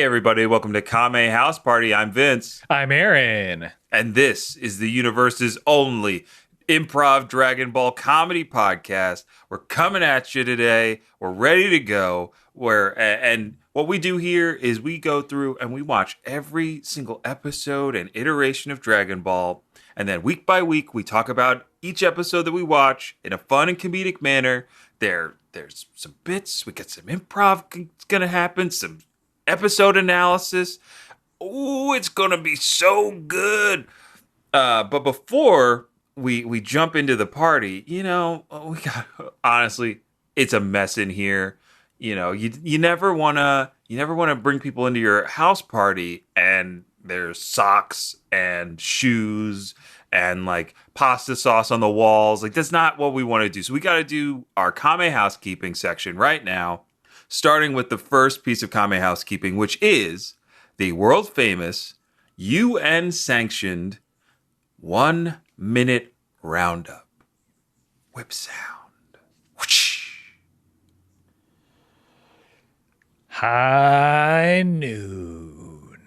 everybody, welcome to Kame House Party. I'm Vince. I'm Aaron. And this is the universe's only improv Dragon Ball comedy podcast. We're coming at you today. We're ready to go. And what we do here is we go through and we watch every single episode and iteration of Dragon Ball. And then week by week, we talk about each episode that we watch in a fun and comedic manner. There's some bits. We got some improv going to happen, some episode analysis. Ooh, it's going to be so good. But before we jump into the party, honestly, it's a mess in here. You never want to bring people into your house party and there's socks and shoes and like pasta sauce on the walls. Like, that's not what we want to do. So we got to do our Kame housekeeping section right now, starting with the first piece of Kame housekeeping, which is the world famous UN sanctioned 1 minute roundup. Whip sound. Whoosh. High noon.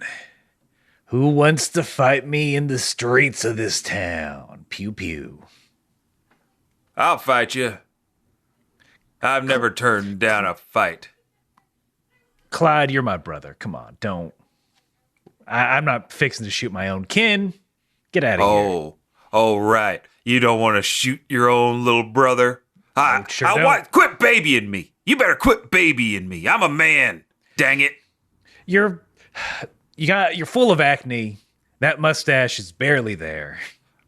Who wants to fight me in the streets of this town? Pew pew. I'll fight you. I've never turned down a fight. Clyde, you're my brother. Come on, don't. I'm not fixing to shoot my own kin. Get out of here. Oh, right. You don't want to shoot your own little brother? Quit babying me. You better quit babying me. I'm a man. Dang it. You're full of acne. That mustache is barely there.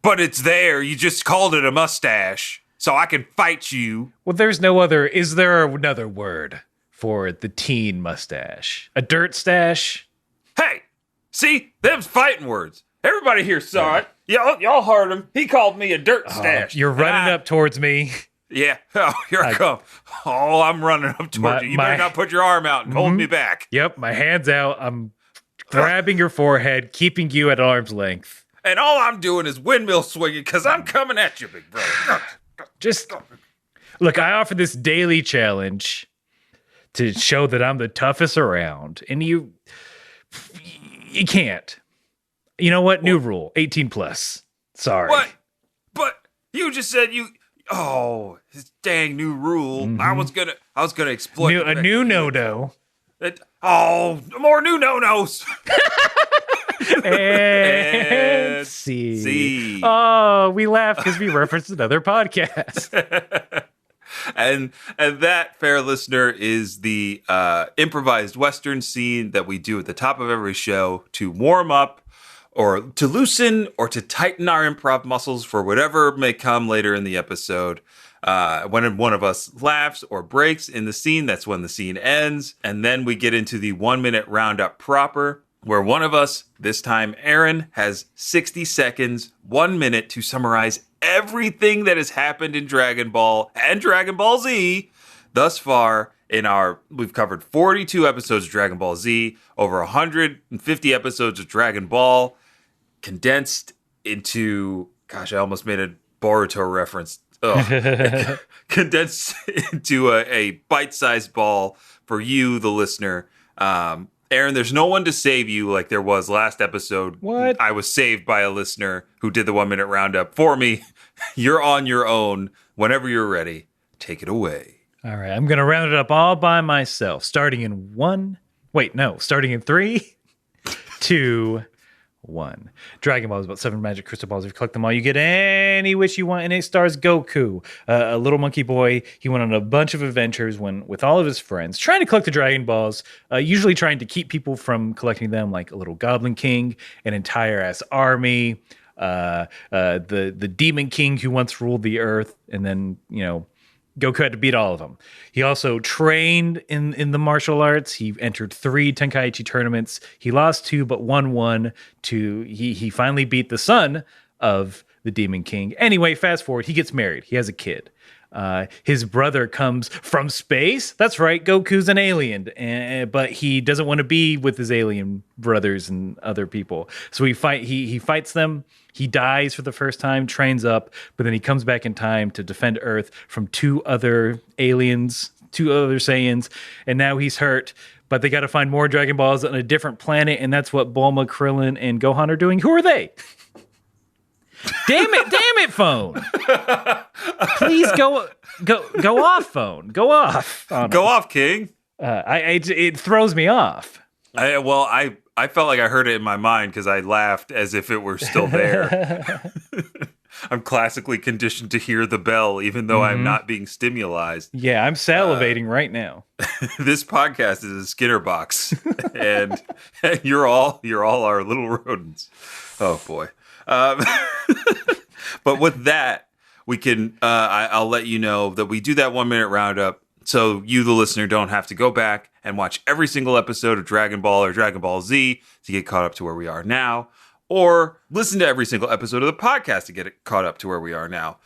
But it's there. You just called it a mustache, so I can fight you. Well, there's no other. Is there another word for the teen mustache? A dirt stash? Hey, see? Them's fighting words. Everybody here saw it. Y'all heard him. He called me a dirt stash. You're running up towards me. Yeah. Oh, here I come. Oh, I'm running up towards you. You better not put your arm out and hold me back. Yep, my hand's out. I'm grabbing your forehead, keeping you at arm's length. And all I'm doing is windmill swinging because I'm coming at you, big brother. Just look, I offer this daily challenge to show that I'm the toughest around, and you can't. You know what? New rule, 18 plus. Sorry. What? But you just said you. Oh, this dang new rule. Mm-hmm. I was gonna exploit a new no-no. More new no-nos. and see. Oh, we laugh because we referenced another podcast. and that, fair listener, is the improvised Western scene that we do at the top of every show to warm up or to loosen or to tighten our improv muscles for whatever may come later in the episode. When one of us laughs or breaks in the scene, that's when the scene ends. And then we get into the 1 minute roundup proper, where one of us, this time Aaron, has 60 seconds, 1 minute to summarize everything that has happened in Dragon Ball and Dragon Ball Z thus far. We've covered 42 episodes of Dragon Ball Z, over 150 episodes of Dragon Ball, condensed into, gosh, I almost made a Boruto reference. Condensed into a bite-sized ball for you, the listener. Aaron, there's no one to save you like there was last episode. What? I was saved by a listener who did the 1 minute roundup for me. You're on your own. Whenever you're ready, take it away. All right, I'm going to round it up all by myself, starting in 3, 2, 1. Dragon Ball is about 7 magic crystal balls. If you collect them all, you get any wish you want, and it stars Goku, a little monkey boy. He went on a bunch of adventures with all of his friends, trying to collect the Dragon Balls, usually trying to keep people from collecting them, like a little Goblin King, an entire-ass army, the Demon King who once ruled the Earth, and then, Goku had to beat all of them. He also trained in the martial arts. He entered 3 Tenkaichi tournaments. He lost 2, but won 1. He finally beat the son of the Demon King. Anyway, fast forward, he gets married. He has a kid. His brother comes from space. That's right, Goku's an alien, but he doesn't want to be with his alien brothers and other people. So he fights them. He dies for the first time, trains up, but then he comes back in time to defend Earth from 2 other aliens, 2 other Saiyans, and now he's hurt. but they got to find more Dragon Balls on a different planet, and that's what Bulma, Krillin, and Gohan are doing. Who are they? Damn it, phone! Please go off, phone. Go off. Oh, no. Go off, King. It throws me off. I felt like I heard it in my mind because I laughed as if it were still there. I'm classically conditioned to hear the bell, even though I'm not being stimulized. Yeah, I'm salivating right now. This podcast is a Skinner box, and you're all our little rodents. Oh boy! But with that, we can. I'll let you know that we do that 1 minute roundup, so you, the listener, don't have to go back and watch every single episode of Dragon Ball or Dragon Ball Z to get caught up to where we are now, or listen to every single episode of the podcast to get caught up to where we are now.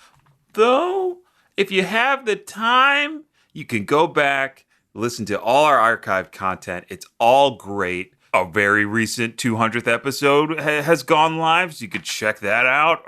Though, if you have the time, you can go back, listen to all our archived content. It's all great. A very recent 200th episode has gone live, so you could check that out.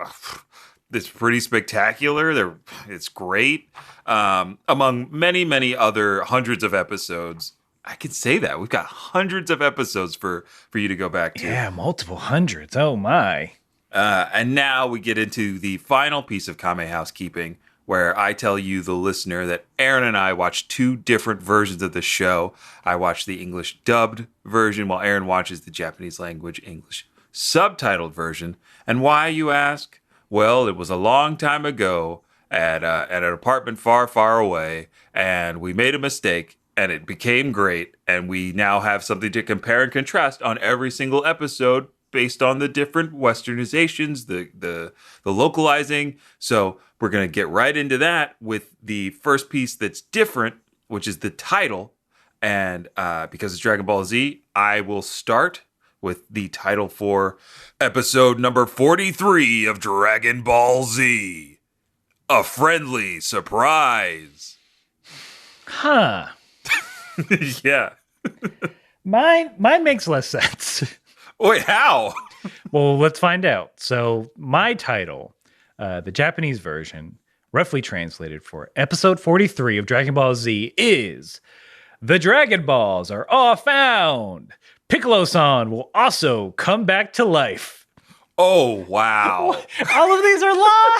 It's pretty spectacular. It's great. Among many, many other hundreds of episodes. I can say that. We've got hundreds of episodes for you to go back to. Yeah, multiple hundreds. Oh, my. And now we get into the final piece of Kame housekeeping, where I tell you, the listener, that Aaron and I watched 2 different versions of the show. I watched the English dubbed version, while Aaron watches the Japanese language English subtitled version. And why, you ask? Well, it was a long time ago at an apartment far, far away, and we made a mistake. And it became great, and we now have something to compare and contrast on every single episode based on the different westernizations, the localizing. So we're going to get right into that with the first piece that's different, which is the title. And because it's Dragon Ball Z, I will start with the title for episode number 43 of Dragon Ball Z. A Friendly Surprise. Huh. Yeah. Mine makes less sense. Wait, how? Well, let's find out. So my title, the Japanese version, roughly translated for episode 43 of Dragon Ball Z, is The Dragon Balls Are All Found. Piccolo-san will also come back to life. Oh, wow. All of these are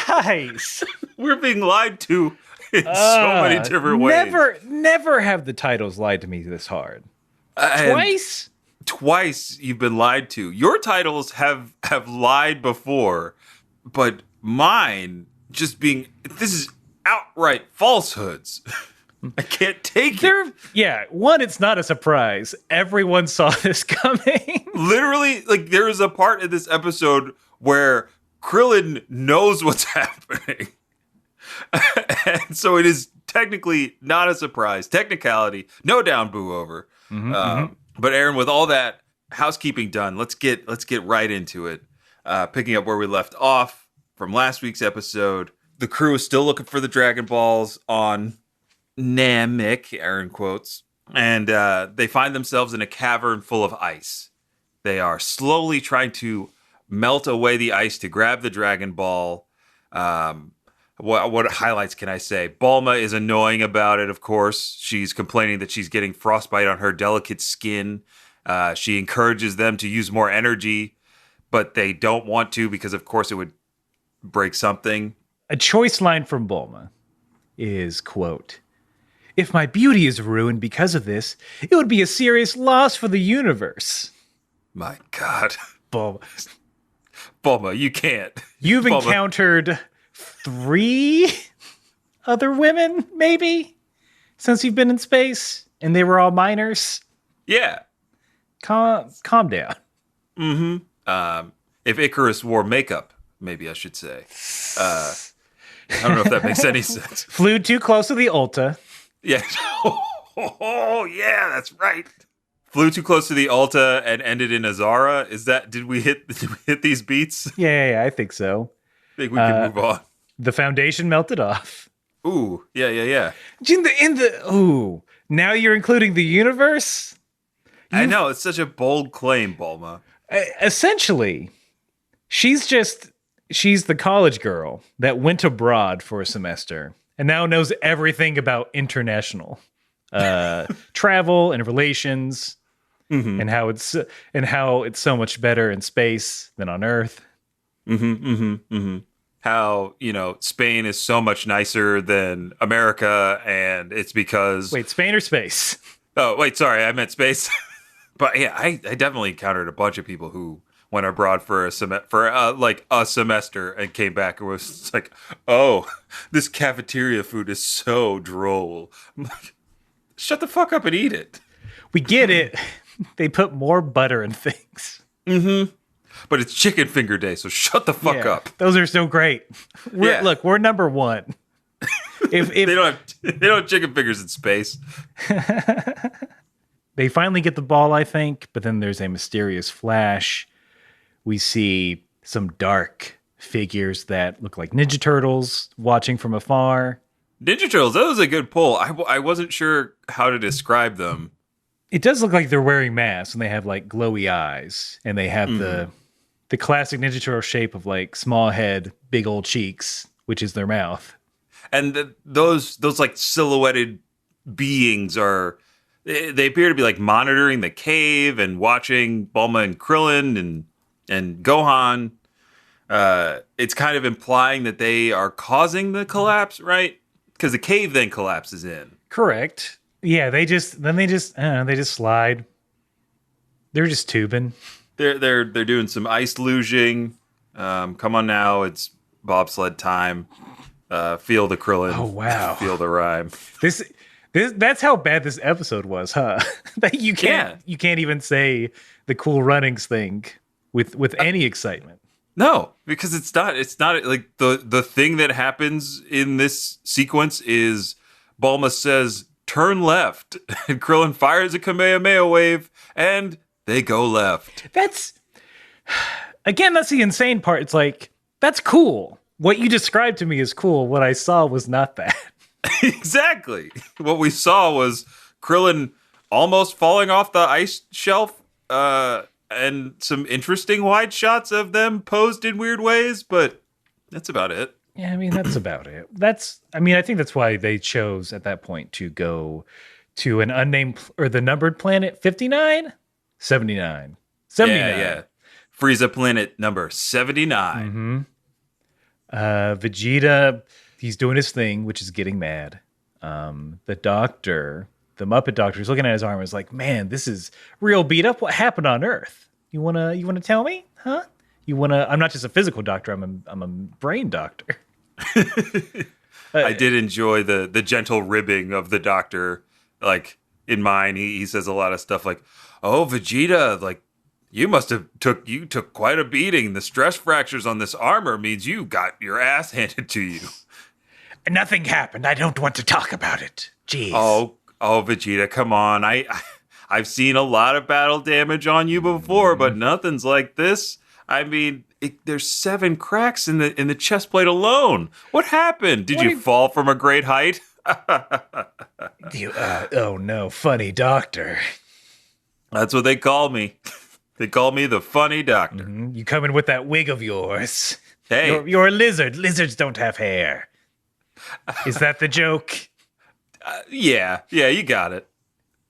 lies. We're being lied to in so many different ways. Never have the titles lied to me this hard. Twice? Twice you've been lied to. Your titles have lied before, but mine just being, this is outright falsehoods. I can't take it. Yeah, one, it's not a surprise. Everyone saw this coming. Literally, like, there is a part in this episode where Krillin knows what's happening. And so it is technically not a surprise. Technicality, no down, boo over. But Aaron, with all that housekeeping done, let's get right into it. Picking up where we left off from last week's episode, the crew is still looking for the Dragon Balls on Namek, Aaron quotes, and they find themselves in a cavern full of ice. They are slowly trying to melt away the ice to grab the Dragon Ball. What highlights can I say? Bulma is annoying about it, of course. She's complaining that she's getting frostbite on her delicate skin. She encourages them to use more energy, but they don't want to because, of course, it would break something. A choice line from Bulma is, quote, "If my beauty is ruined because of this, it would be a serious loss for the universe." My God. Bulma, you can't. You've Bulma. Encountered 3 other women, maybe, since you've been in space, and they were all minors. Yeah. Calm down. If Icarus wore makeup, maybe I should say. I don't know if that makes any sense. Flew too close to the Ulta. Yeah. Oh, yeah, that's right. Flew too close to the Ulta and ended in Azara. Did we hit these beats? Yeah, I think so. I think we can move on. The foundation melted off. Ooh, yeah. Ooh, now you're including the universe? I know, it's such a bold claim, Bulma. Essentially, she's the college girl that went abroad for a semester and now knows everything about international travel and relations, and how it's so much better in space than on Earth. How, Spain is so much nicer than America, and it's because... Wait, Spain or space? Oh, wait, sorry, I meant space. But yeah, I definitely encountered a bunch of people who went abroad for a semester and came back and was like, "Oh, this cafeteria food is so droll." I'm like, shut the fuck up and eat it. We get it. They put more butter in things. But it's chicken finger day, so shut the fuck up. Those are so great. Look, we're number one. If they don't have chicken fingers in space. They finally get the ball, I think, but then there's a mysterious flash. We see some dark figures that look like Ninja Turtles watching from afar. Ninja Turtles, that was a good pull. I wasn't sure how to describe them. It does look like they're wearing masks and they have like glowy eyes, and they have the classic Ninja Turtle shape of like small head, big old cheeks, which is their mouth. And those like silhouetted beings they appear to be like monitoring the cave and watching Bulma and Krillin and Gohan. It's kind of implying that they are causing the collapse, right? Because the cave then collapses in. Correct. Yeah, they just slide. They're just tubing. They're doing some ice luging. Come on now, it's bobsled time. Feel the Krillin. Oh wow. Feel the rhyme. That's how bad this episode was, huh? That you can't even say the Cool Runnings thing with any excitement. No, because it's not like the thing that happens in this sequence is Bulma says turn left and Krillin fires a Kamehameha wave and they go left. That's the insane part. It's like, that's cool. What you described to me is cool. What I saw was not that. Exactly. What we saw was Krillin almost falling off the ice shelf, and some interesting wide shots of them posed in weird ways, but that's about it. Yeah, I mean, that's about it. I think that's why they chose at that point to go to an unnamed or the numbered planet 59? 79. 79. Yeah. Frieza planet number 79. Vegeta, he's doing his thing, which is getting mad. The Muppet doctor, is looking at his arm and is like, man, this is real beat up. What happened on Earth? You wanna tell me? Huh? I'm not just a physical doctor, I'm a brain doctor. I did enjoy the gentle ribbing of the doctor. Like in mine, he says a lot of stuff like, oh, Vegeta, like, you took quite a beating. The stress fractures on this armor means you got your ass handed to you. Nothing happened. I don't want to talk about it. Jeez. Oh, Vegeta, come on. I've seen a lot of battle damage on you before, but nothing's like this. I mean, there's 7 cracks in the chest plate alone. What happened? Did you fall from a great height? Oh no, funny doctor. That's what they call me. They call me the funny doctor. Mm-hmm. You come in with that wig of yours. Hey. You're a lizard. Lizards don't have hair. Is that the joke? Yeah, you got it.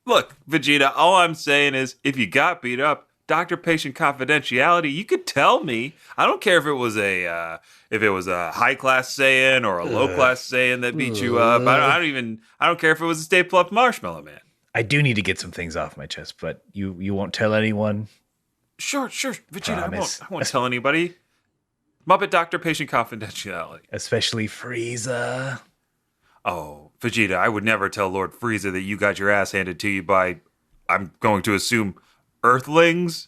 Look, Vegeta, all I'm saying is if you got beat up, doctor-patient confidentiality, you could tell me. I don't care if it was a high-class Saiyan or a low-class Saiyan that beat you up. I don't care if it was a Stay Puft Marshmallow Man. I do need to get some things off my chest, but you won't tell anyone? Sure, Vegeta, I won't tell anybody. Muppet Doctor Patient Confidentiality. Especially Frieza. Oh, Vegeta, I would never tell Lord Frieza that you got your ass handed to you by, I'm going to assume, Earthlings?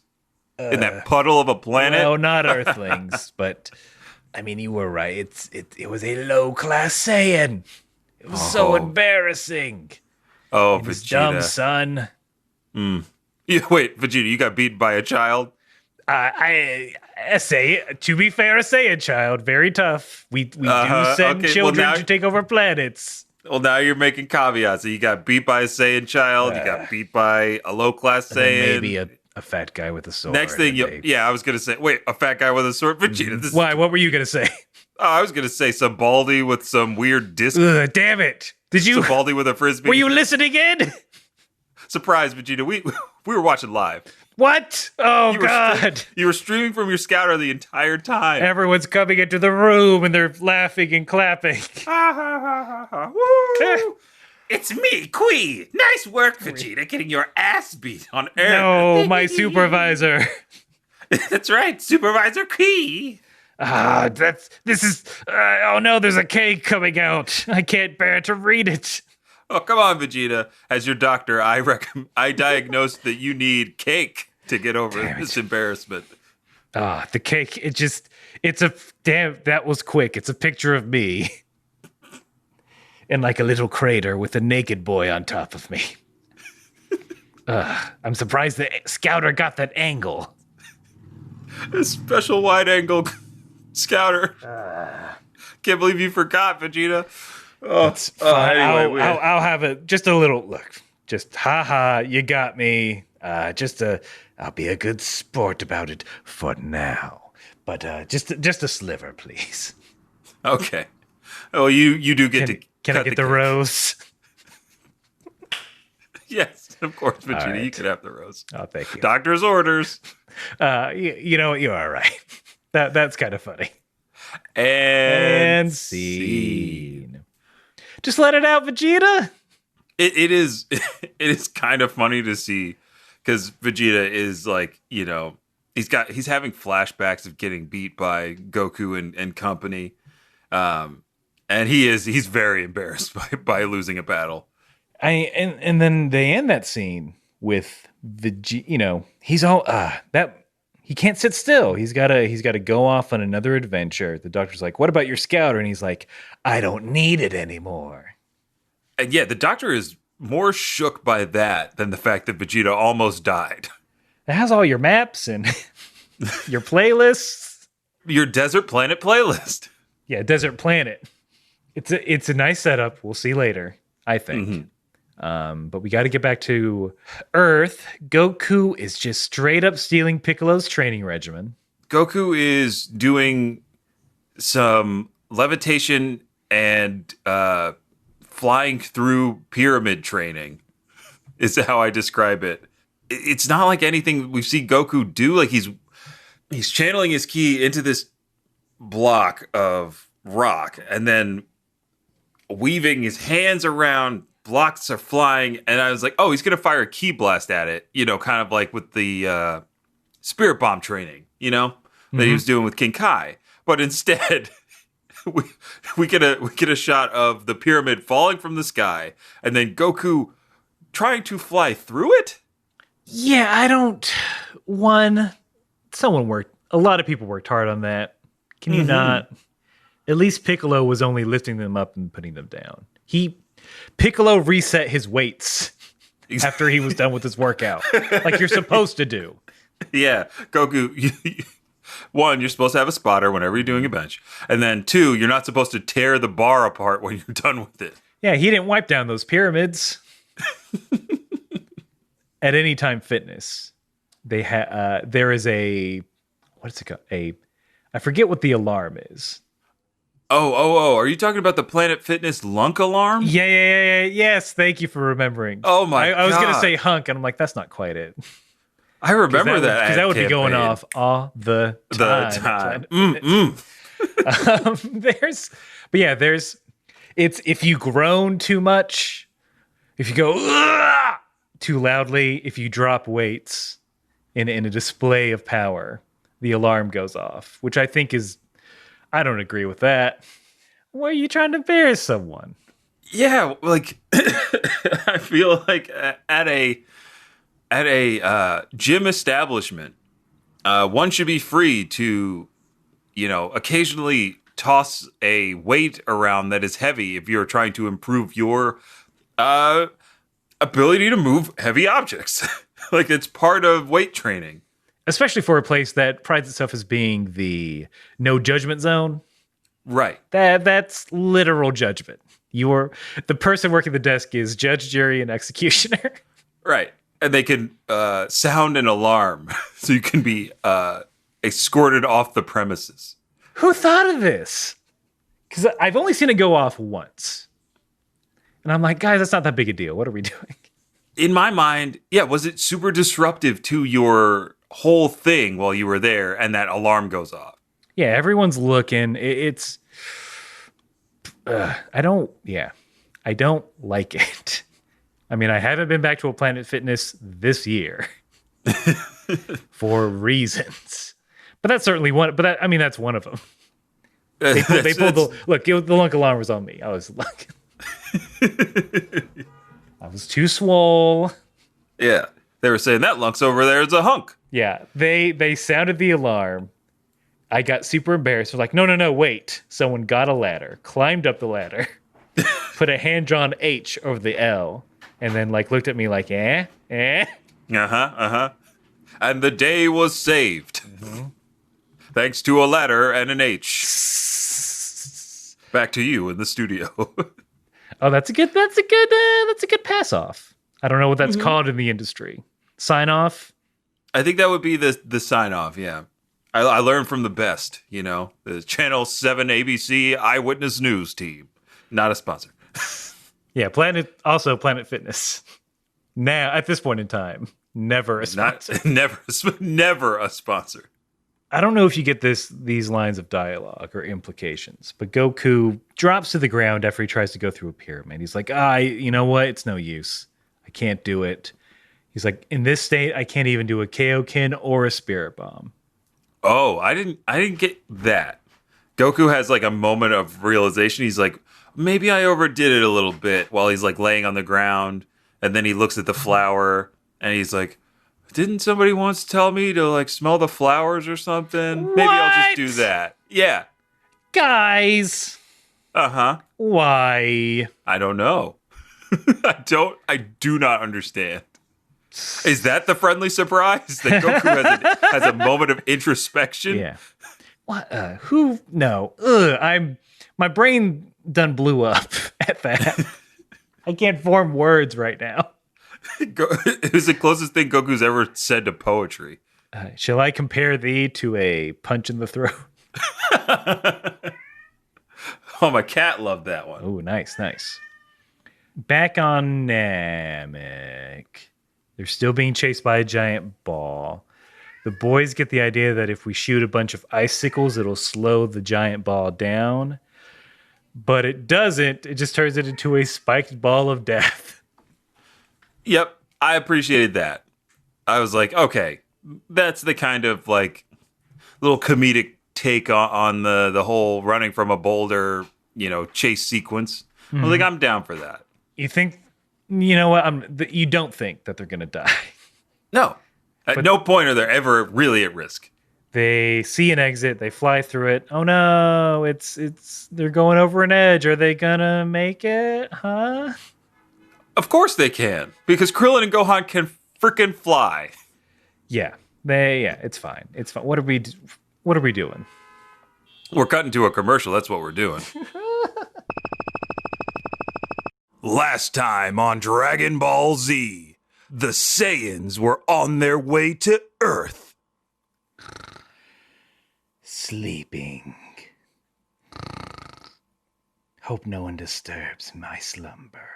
In that puddle of a planet? No, not Earthlings, but, I mean, you were right. It was a low-class Saiyan. It was so embarrassing. Oh, it was Vegeta. Dumb, son. Wait, Vegeta, you got beaten by a child? I say, to be fair, a Saiyan child, very tough. We do send children to take over planets. Well, now you're making caveats. So you got beat by a Saiyan child. You got beat by a low-class Saiyan. Maybe a fat guy with a sword. Next thing, I was going to say, wait, a fat guy with a sword? Vegeta, Why? What were you going to say? Oh, I was going to say some baldy with some weird disc. Ugh, damn it. Did you? Some baldy with a frisbee. Were you listening in? Surprise, Vegeta. We were watching live. What? Oh, God. You were streaming from your scouter the entire time. Everyone's coming into the room and they're laughing and clapping. Ha, ha, ha, ha, ha. Woo! It's me, Queen. Nice work, Vegeta, getting your ass beat on air. No, my supervisor. That's right, Supervisor Key. Oh no, there's a cake coming out. I can't bear to read it. Oh, come on, Vegeta. As your doctor, I diagnosed that you need cake to get over this embarrassment. The cake, that was quick. It's a picture of me in like a little crater with a naked boy on top of me. I'm surprised the scouter got that angle. A special wide angle scouter. Can't believe you forgot, Vegeta. It's fine. I'll have it. Just a little look. Just you got me. I'll be a good sport about it for now. But just a sliver, please. Okay. Oh, you do get to. Can I get the rose? Yes, of course, Vegeta. Right. You can have the rose. Oh, thank you. Doctor's orders. You know what? You're all right. That's kind of funny. And scene. Just let it out, Vegeta. It is kind of funny to see because Vegeta is like, he's having flashbacks of getting beat by Goku and company. And he's very embarrassed by losing a battle. And then they end that scene with Vegeta. He's all he can't sit still. He's gotta go off on another adventure. The doctor's like, "What about your scouter?" And he's like, "I don't need it anymore." And yeah, the doctor is more shook by that than the fact that Vegeta almost died. It has all your maps and your playlists. Your Desert Planet playlist. Yeah, Desert Planet. It's a nice setup. We'll see later, I think. Mm-hmm. But we got to get back to Earth. Goku is just straight up stealing Piccolo's training regimen. Goku is doing some levitation and flying through pyramid training is how I describe it. It's not like anything we've seen Goku do. Like he's channeling his ki into this block of rock and then weaving his hands around. Blocks are flying, and I was like, oh, he's going to fire a ki blast at it, kind of like with the Spirit Bomb training, that he was doing with King Kai. But instead, we get a shot of the pyramid falling from the sky, and then Goku trying to fly through it? Yeah, a lot of people worked hard on that. Can you not? At least Piccolo was only lifting them up and putting them down. Piccolo reset his weights after he was done with his workout, like you're supposed to do. Yeah, Goku, one, you're supposed to have a spotter whenever you're doing a bench. And then two, you're not supposed to tear the bar apart when you're done with it. Yeah, he didn't wipe down those pyramids. At Anytime Fitness, there is what's it called? I forget what the alarm is. Oh, are you talking about the Planet Fitness lunk alarm? Yeah. Yes, thank you for remembering. Oh my God. I was going to say hunk, and I'm like, that's not quite it. I remember that. Because that would be going off all the time. It's if you groan too much, if you go too loudly, if you drop weights in a display of power, the alarm goes off, which I think I don't agree with that. Why are you trying to embarrass someone? Yeah, like I feel like at a gym establishment, one should be free to, occasionally toss a weight around that is heavy if you're trying to improve your ability to move heavy objects. Like it's part of weight training. Especially for a place that prides itself as being the no judgment zone. Right. That's literal judgment. The person working the desk is judge, jury, and executioner. Right. And they can sound an alarm so you can be escorted off the premises. Who thought of this? Because I've only seen it go off once. And I'm like, guys, that's not that big a deal. What are we doing? In my mind, yeah, was it super disruptive to your whole thing while you were there and that alarm goes off? Yeah, everyone's looking. I don't like it. I mean, I haven't been back to a Planet Fitness this year for reasons. But that's certainly one. But that's one of them. They pulled the lunk alarm was on me. I was like, I was too swole. Yeah, they were saying that lunk's over there is a hunk. Yeah, they sounded the alarm. I got super embarrassed. I was like, no, wait. Someone got a ladder, climbed up the ladder, put a hand-drawn H over the L, and then like looked at me like, eh? Uh-huh. And the day was saved. Mm-hmm. Thanks to a ladder and an H. Back to you in the studio. Oh, that's a good pass off. I don't know what that's called in the industry. Sign off? I think that would be the sign off, yeah. I learned from the best, the Channel 7 ABC Eyewitness News team. Not a sponsor. Yeah, Planet Fitness. Now, at this point in time, never a sponsor. Never a sponsor. I don't know if you get these lines of dialogue or implications, but Goku drops to the ground after he tries to go through a pyramid. He's like, you know what? It's no use. I can't do it. He's like, in this state, I can't even do a Kaioken or a Spirit Bomb. Oh, I didn't get that. Goku has like a moment of realization. He's like, maybe I overdid it a little bit while he's like laying on the ground. And then he looks at the flower and he's like, didn't somebody once tell me to like smell the flowers or something? What? Maybe I'll just do that. Yeah. Guys. Uh-huh. Why? I don't know. I do not understand. Is that the friendly surprise? That Goku has a moment of introspection? Yeah. What? Who? No. My brain done blew up at that. I can't form words right now. It was the closest thing Goku's ever said to poetry. Shall I compare thee to a punch in the throat? Oh, my cat loved that one. Oh, nice. Back on Namek. They're still being chased by a giant ball. The boys get the idea that if we shoot a bunch of icicles, it'll slow the giant ball down. But it doesn't. It just turns it into a spiked ball of death. Yep, I appreciated that. I was like, okay, that's the kind of like little comedic take on the whole running from a boulder, chase sequence. Mm-hmm. I was like, I'm down for that. You think, you know what? You don't think that they're going to die. No. At no point are they ever really at risk. They see an exit. They fly through it. Oh no, they're going over an edge. Are they going to make it? Huh? Of course they can, because Krillin and Gohan can freaking fly. Yeah, it's fine. It's fine. What are we doing? We're cutting to a commercial. That's what we're doing. Last time on Dragon Ball Z, the Saiyans were on their way to Earth. Sleeping. Hope no one disturbs my slumber.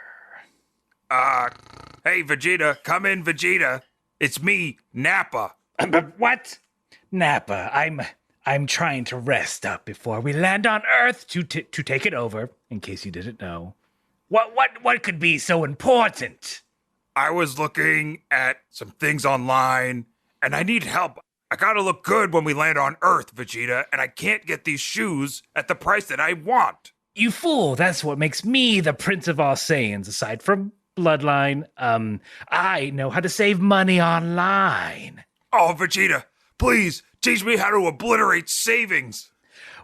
Hey, Vegeta, come in, Vegeta. It's me, Nappa. But what? Nappa, I'm trying to rest up before we land on Earth to take it over, in case you didn't know. What could be so important? I was looking at some things online, and I need help. I gotta look good when we land on Earth, Vegeta, and I can't get these shoes at the price that I want. You fool, that's what makes me the Prince of all Saiyans, aside from Bloodline. I know how to save money online. Oh, Vegeta, please teach me how to obliterate savings.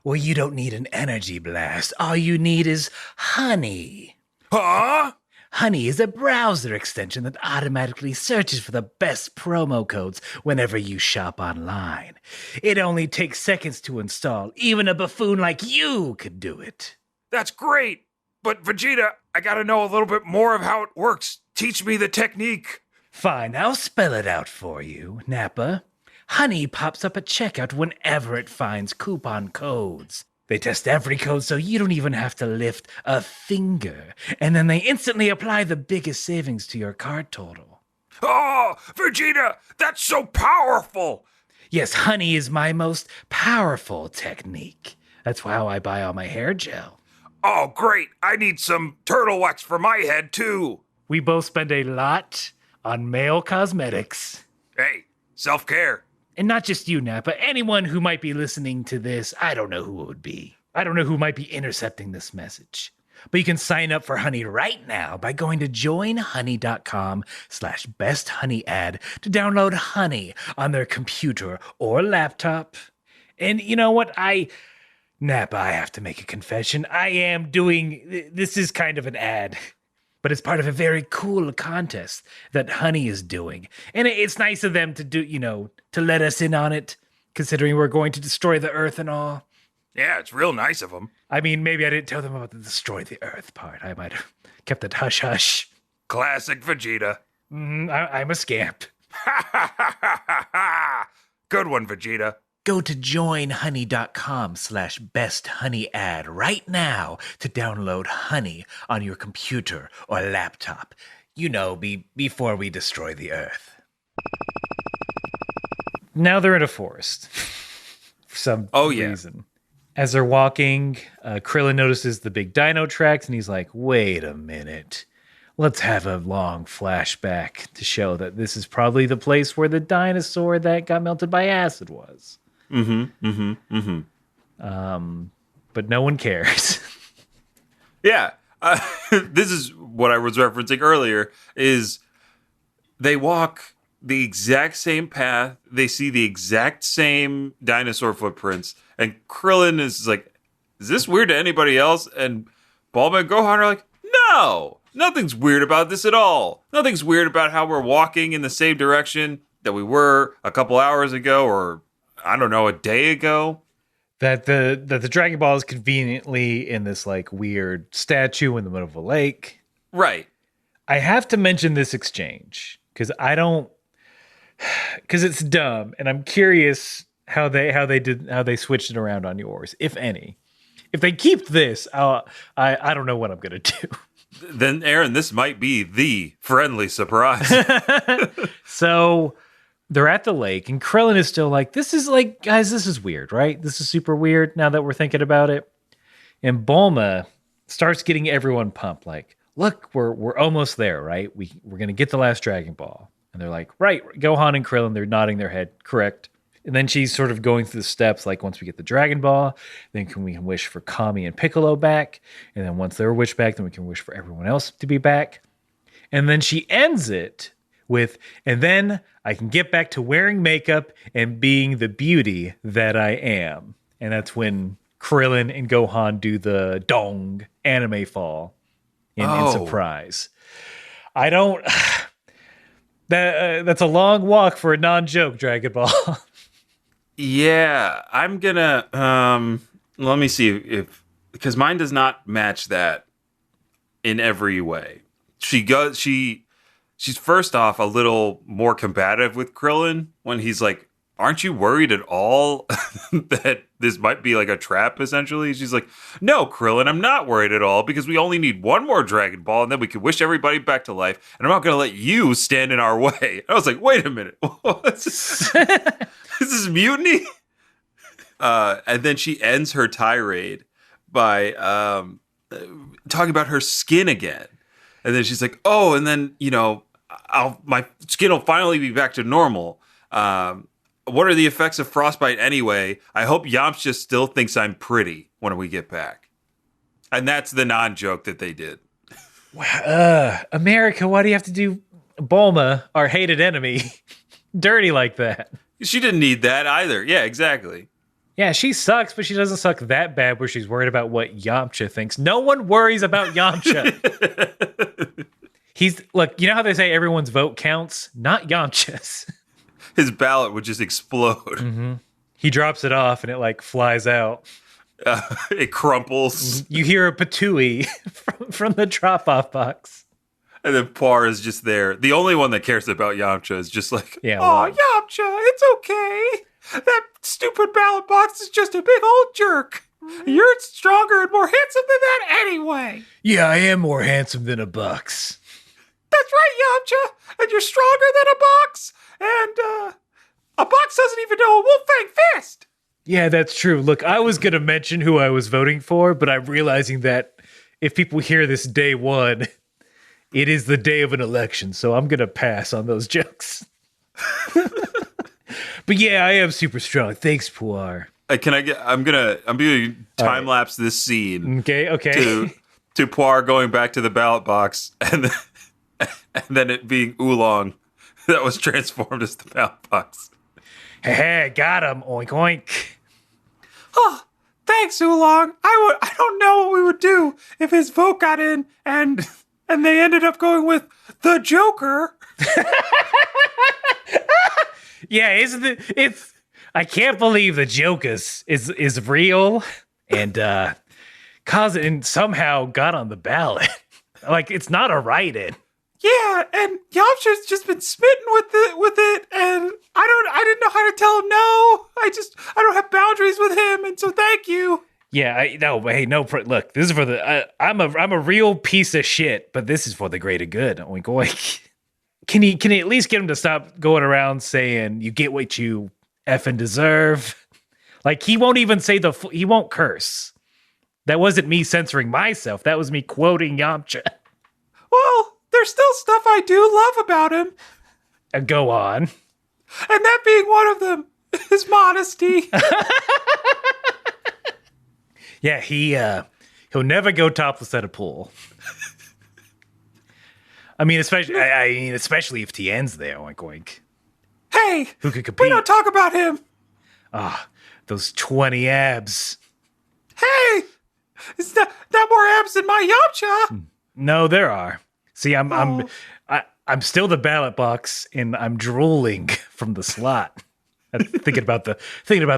Well, you don't need an energy blast. All you need is honey. Huh? Honey is a browser extension that automatically searches for the best promo codes whenever you shop online. It only takes seconds to install. Even a buffoon like you could do it. That's great. But Vegeta, I gotta know a little bit more of how it works. Teach me the technique. Fine, I'll spell it out for you, Nappa. Honey pops up at checkout whenever it finds coupon codes. They test every code so you don't even have to lift a finger. And then they instantly apply the biggest savings to your card total. Oh, Vegeta, that's so powerful. Yes, honey is my most powerful technique. That's how I buy all my hair gel. Oh, great. I need some turtle wax for my head, too. We both spend a lot on male cosmetics. Hey, self-care. And not just you, Nat, but anyone who might be listening to this. I don't know who it would be. I don't know who might be intercepting this message. But you can sign up for Honey right now by going to joinhoney.com/besthoneyad to download Honey on their computer or laptop. And you know what? Napa, I have to make a confession. I am doing, this is kind of an ad, but it's part of a very cool contest that Honey is doing. And it's nice of them to do, to let us in on it, considering we're going to destroy the Earth and all. Yeah, it's real nice of them. I mean, maybe I didn't tell them about the destroy the Earth part. I might have kept it hush-hush. Classic Vegeta. I'm a scamp. Good one, Vegeta. Go to joinhoney.com/besthoneyad right now to download Honey on your computer or laptop. Before we destroy the Earth. Now they're in a forest. For some reason. As they're walking, Krillin notices the big dino tracks, and he's like, wait a minute. Let's have a long flashback to show that this is probably the place where the dinosaur that got melted by acid was. But no one cares. Yeah. This is what I was referencing earlier, is they walk the exact same path. They see the exact same dinosaur footprints. And Krillin is like, is this weird to anybody else? And Bulma and Gohan are like, no, nothing's weird about this at all. Nothing's weird about how we're walking in the same direction that we were a couple hours ago, or I don't know, a day ago. That the Dragon Ball is conveniently in this like weird statue in the middle of a lake. Right. I have to mention this exchange because it's dumb, and I'm curious how they switched it around on yours, if any. If they keep this, I don't know what I'm gonna do. Then Aaron, this might be the friendly surprise. So they're at the lake, and Krillin is still like, this is like, guys, this is weird, right? This is super weird now that we're thinking about it. And Bulma starts getting everyone pumped, like, look, we're almost there, right? We're gonna get the last Dragon Ball. And they're like, right, Gohan and Krillin, they're nodding their head, correct. And then she's sort of going through the steps, like once we get the Dragon Ball, then we can wish for Kame and Piccolo back. And then once they're wished back, then we can wish for everyone else to be back. And then she ends it with, and then I can get back to wearing makeup and being the beauty that I am. And that's when Krillin and Gohan do the dong anime fall in surprise. I don't... That's a long walk for a non-joke, Dragon Ball. Yeah, I'm gonna let me see if because mine does not match that in every way. She's first off a little more combative with Krillin when he's like, aren't you worried at all that this might be like a trap, essentially? She's like, no, Krillin, I'm not worried at all because we only need one more Dragon Ball and then we can wish everybody back to life. And I'm not going to let you stand in our way. I was like, wait a minute. Is this mutiny? And then she ends her tirade by talking about her skin again. And then she's like, oh, and then, my skin will finally be back to normal. What are the effects of frostbite anyway? I hope Yamcha still thinks I'm pretty when we get back. And that's the non-joke that they did. America, why do you have to do Bulma, our hated enemy, dirty like that? She didn't need that either. Yeah, exactly. Yeah, she sucks, but she doesn't suck that bad where she's worried about what Yamcha thinks. No one worries about Yamcha. Look, you know how they say everyone's vote counts? Not Yamcha's. His ballot would just explode. Mm-hmm. He drops it off and it like flies out. It crumples. You hear a patooey from the drop-off box. And then Par is just there. The only one that cares about Yamcha is just like, Yamcha, it's okay. That stupid ballot box is just a big old jerk. You're stronger and more handsome than that anyway. Yeah, I am more handsome than a box. That's right, Yamcha. And you're stronger than a box. And a box doesn't even know a Wolfang fist. Yeah, that's true. Look, I was going to mention who I was voting for, but I'm realizing that if people hear this day one, it is the day of an election, so I'm going to pass on those jokes. But yeah, I am super strong. Thanks, Puar. I'm gonna time lapse this scene. Okay. To Puar going back to the ballot box and then it being Oolong that was transformed as the ballot box. Hey, got him. Oink, oink. Oh, thanks, Oolong. I don't know what we would do if his vote got in and they ended up going with the Joker. Yeah, I can't believe the joke is real and somehow got on the ballot. Like, it's not a write-in. Yeah, and Yamcha's just been smitten with it, and I didn't know how to tell him no. I don't have boundaries with him, and so thank you. Yeah, look, this is for I'm a real piece of shit, but this is for the greater good. Oink, oink. Can he at least get him to stop going around saying you get what you effing deserve? Like, he won't even say he won't curse. That wasn't me censoring myself. That was me quoting Yamcha. Well, there's still stuff I do love about him. Go on. And that being one of them, his modesty. Yeah, he'll never go topless at a pool. I mean, especially if Tien's there, oink oink. Hey, who could compete? We don't talk about him. Those 20 abs. Hey, is that more abs than my Yamcha? No, there are. See, I'm still the ballot box, and I'm drooling from the slot. thinking about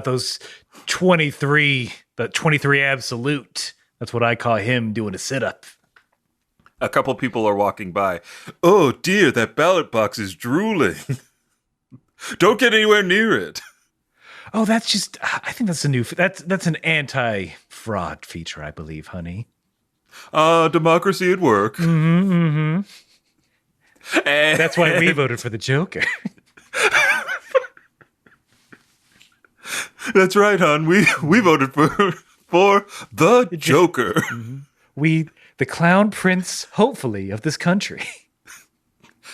those 23, the 23 absolute. That's what I call him doing a sit-up. A couple people are walking by. Oh dear, that ballot box is drooling. Don't get anywhere near it. Oh, I think that's that's an anti-fraud feature, I believe, honey. Democracy at work. Mm-hmm. And that's why we voted for the Joker. That's right, hon. We voted for the Joker. Mm-hmm. The clown prince, hopefully, of this country.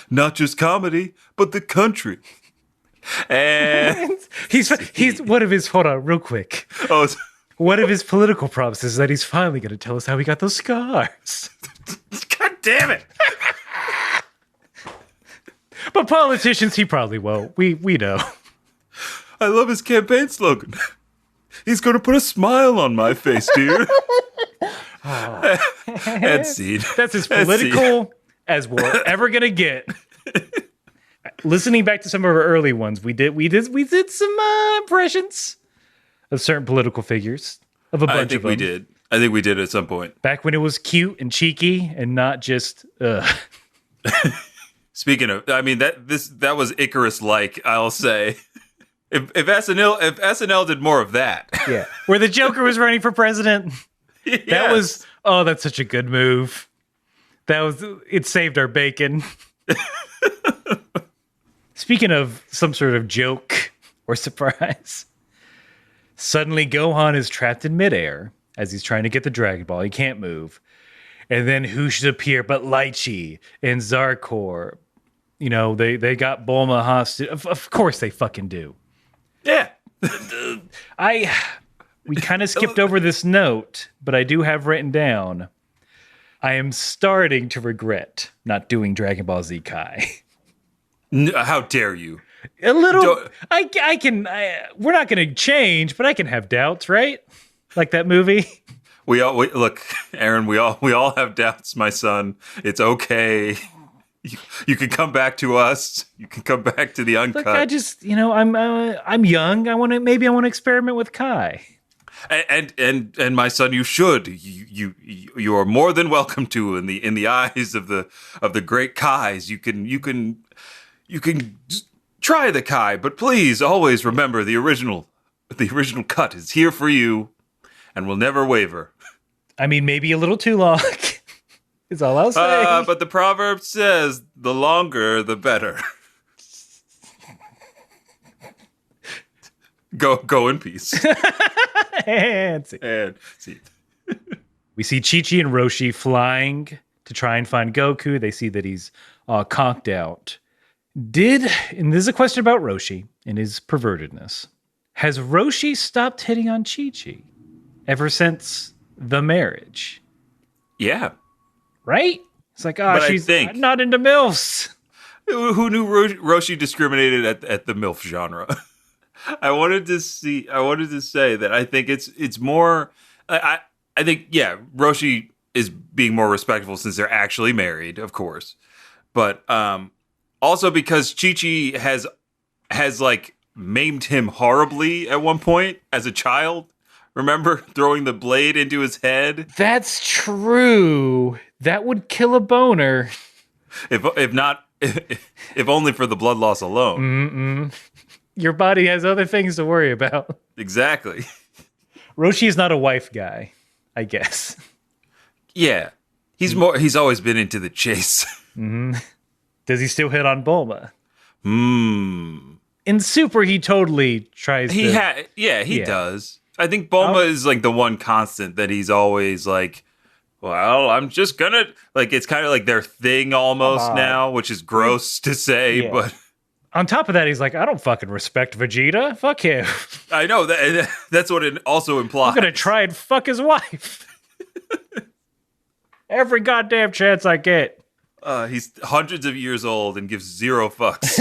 Not just comedy, but the country. And he's one of his, hold on, real quick. One of his political promises is that he's finally going to tell us how he got those scars. God damn it. But politicians, he probably won't. We know. I love his campaign slogan. He's going to put a smile on my face, dear. And scene. That's as political as we're ever gonna get. Listening back to some of our early ones, we did some impressions of certain political figures. Of a bunch of them. I think we did at some point. Back when it was cute and cheeky and not just. Speaking of, I mean that was Icarus-like. I'll say. If SNL did more of that, yeah, where the Joker was running for president. Yes. That was, that's such a good move. It saved our bacon. Speaking of some sort of joke or surprise, suddenly Gohan is trapped in midair as he's trying to get the Dragon Ball. He can't move. And then who should appear but Lychee and Zarkor? You know, they got Bulma hostage. Of course they fucking do. Yeah. We kind of skipped over this note, but I do have written down, I am starting to regret not doing Dragon Ball Z Kai. How dare you? A little. We're not going to change, but I can have doubts, right? Like that movie. Look, Aaron. We all have doubts, my son. It's okay. You can come back to us. You can come back to the uncut. Look, I just, I'm young. I want to experiment with Kai. And my son, you should. You are more than welcome to in the eyes of the great Kais. You can try the Kai, but please always remember the original cut is here for you. and will never waver. I mean, maybe a little too long is all I'll say. But the proverb says, the longer, the better. Go in peace. And see. And see. We see Chi-Chi and Roshi flying to try and find Goku. They see that he's conked out. And this is a question about Roshi and his pervertedness. Has Roshi stopped hitting on Chi-Chi ever since the marriage? Yeah. Right? It's like, But she's not into MILFs. Who knew Roshi discriminated at the MILF genre? I wanted to say that I think it's more. I think, yeah, Roshi is being more respectful since they're actually married, of course, but also because Chi-Chi has like maimed him horribly at one point as a child. Remember throwing the blade into his head? That's true. That would kill a boner. If only for the blood loss alone. Mm-mm. Your body has other things to worry about. Exactly. Roshi is not a wife guy, I guess. Yeah. He's always been into the chase. Mm-hmm. Does he still hit on Bulma? In Super, he totally tries he does. I think Bulma is like the one constant that he's always like, well, I'm just gonna, like, it's kind of like their thing almost now, which is gross to say, but on top of that, he's like, I don't fucking respect Vegeta. Fuck him. I know that's what it also implies. I'm gonna try and fuck his wife. Every goddamn chance I get. He's hundreds of years old and gives zero fucks.